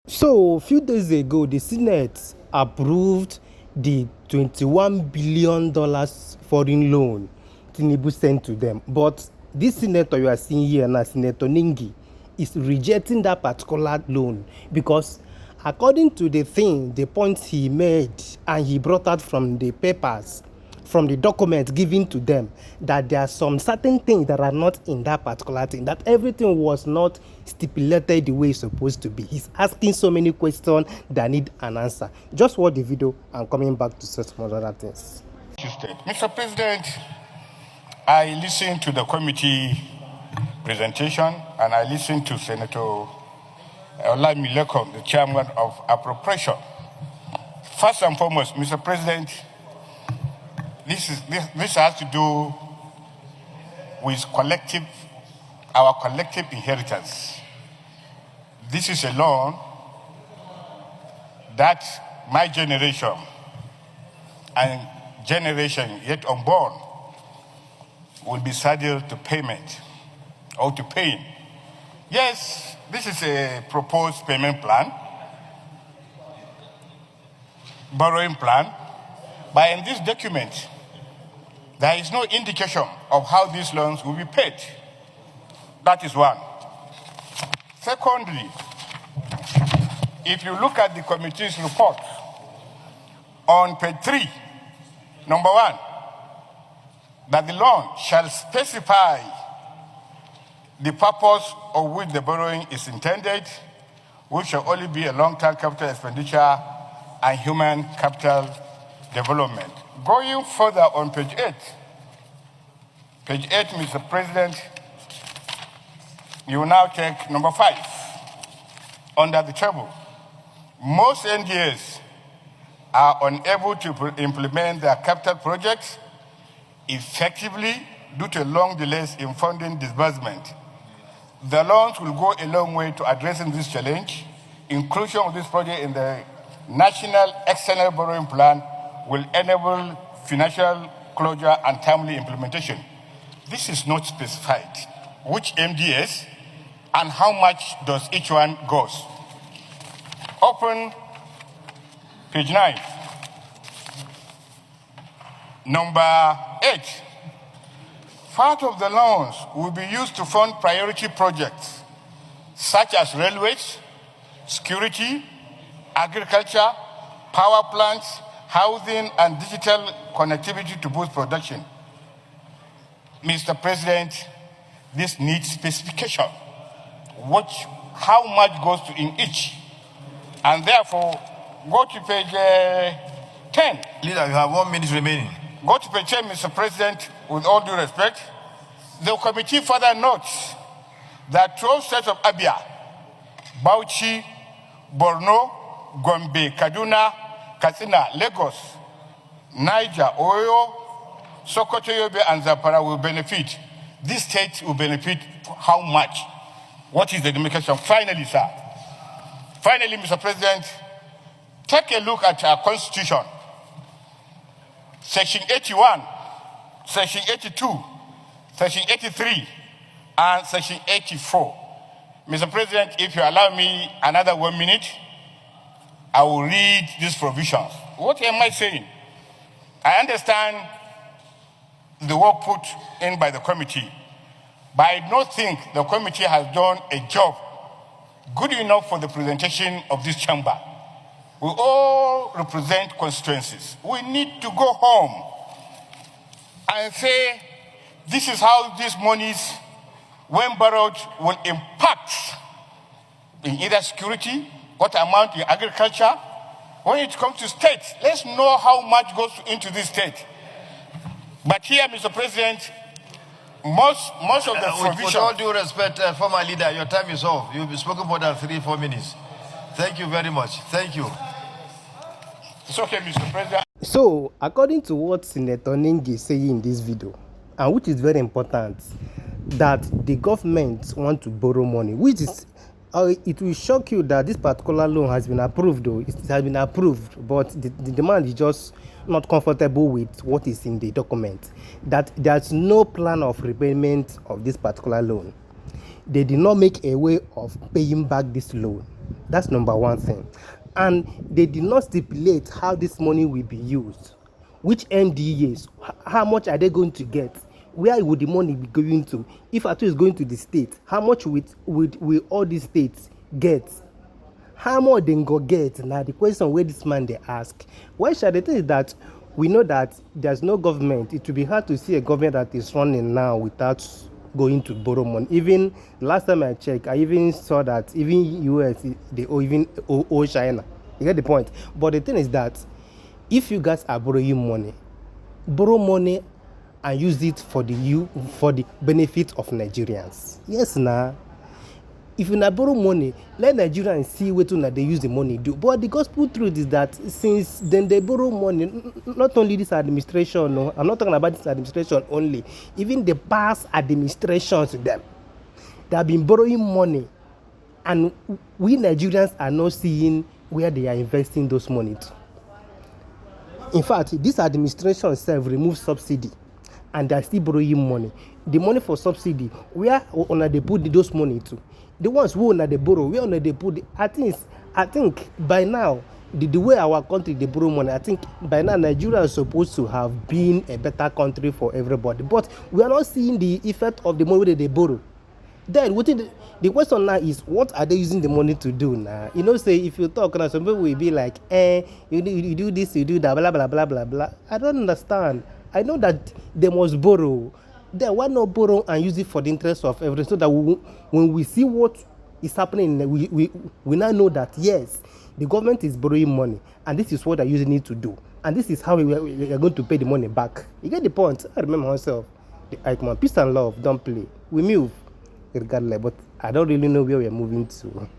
So, a few days ago, the Senate approved the $21 billion foreign loan Tinubu sent to them. But this senator you are seeing here now, Senator Ningi, is rejecting that particular loan because according to the points he made and he brought out from the papers, from the documents given to them, that there are some certain things that are not in that particular thing, that everything was not stipulated the way it's supposed to be. He's asking so many questions that need an answer. Just watch the video and coming back to say some other things. Mr. President, I listened to the committee presentation and I listened to Senator Olamilekon, the chairman of appropriation. First and foremost, Mr. President, this has to do with our collective inheritance. This is a loan that my generation and generation yet unborn will be saddled to payment or to paying. Yes, this is a proposed payment plan, borrowing plan, but in this document, there is no indication of how these loans will be paid. That is one. Secondly, if you look at the committee's report, on page 3, number 1, that the loan shall specify the purpose of which the borrowing is intended, which shall only be a long-term capital expenditure and human capital development. Going further on page 8, Mr. President, you will now take number 5 under the table. Most NGOs are unable to implement their capital projects effectively due to long delays in funding disbursement. The loans will go a long way to addressing this challenge. Inclusion of this project in the National External Borrowing Plan will enable financial closure and timely implementation. This is not specified. Which MDS and how much does each one cost? Open page 9. Number 8. Part of the loans will be used to fund priority projects such as railways, security, agriculture, power plants, housing, and digital connectivity to boost production. Mr. President, this needs specification. How much goes to in each? And therefore, go to page 10. Leader, you have 1 minute remaining. Go to page 10, Mr. President, with all due respect. The committee further notes that 12 states of Abia, Bauchi, Borno, Gombe, Kaduna, Katsina, Lagos, Niger, Oyo, Sokoto, Yobe, and Zapara will benefit. These states will benefit how much? What is the demarcation? Finally, sir. Finally, Mr. President, take a look at our Constitution. Section 81, Section 82, Section 83, and Section 84. Mr. President, if you allow me another 1 minute, I will read these provisions. What am I saying? I understand the work put in by the committee, but I don't think the committee has done a job good enough for the presentation of this chamber. We all represent constituencies. We need to go home and say, this is how these monies, when borrowed, will impact in either security, what amount in agriculture. When it comes to states, let's know how much goes into this state. But here, Mr. President, most of the provisions... With all due respect, former leader, your time is off. You've been spoken for that 3-4 minutes. Thank you very much. Thank you. It's okay, Mr. President. So, according to what Senator Ningi is saying in this video, and which is very important, that the government want to borrow money, which is, it will shock you that this particular loan has been approved, though. It has been approved, but the demand is just not comfortable with what is in the document, that there's no plan of repayment of this particular loan. They did not make a way of paying back this loan. That's number one thing. And they did not stipulate how this money will be used. Which MDAs, how much are they going to get? Where would the money be going to? If at all it's going to the state, how much will all these states get? How much they go get? Now the question where this man they ask. Why should the thing is that we know that there's no government. It will be hard to see a government that is running now without going to borrow money. Even last time I checked, I even saw that even US they owe China. You get the point. But the thing is that if you guys are borrow money and use it for the benefit of Nigerians. Yes, nah. If you borrow money, let Nigerians see what they use the money do. But the gospel truth is that since then they borrow money, not only this administration, no, I'm not talking about this administration only, even the past administrations them, they have been borrowing money, and we Nigerians are not seeing where they are investing those money to. In fact, this administration itself removed subsidy, and they are still borrowing money. The money for subsidy, where they put those money to? The ones who they borrow, where they put? I think by now, the way our country they borrow money, I think by now Nigeria is supposed to have been a better country for everybody. But we are not seeing the effect of the money that they borrow. Then the question now is, what are they using the money to do now? You know, say if you talk now, some people will be like, you do this, you do that, blah blah blah blah blah. I don't understand. I know that they must borrow. Then why not borrow and use it for the interest of everyone, so that when we see what is happening, we now know that yes, the government is borrowing money, and this is what they're using it to do, and this is how we are going to pay the money back. You get the point? I remember myself. The Eichmann, peace and love, don't play. We move regardless, but I don't really know where we are moving to.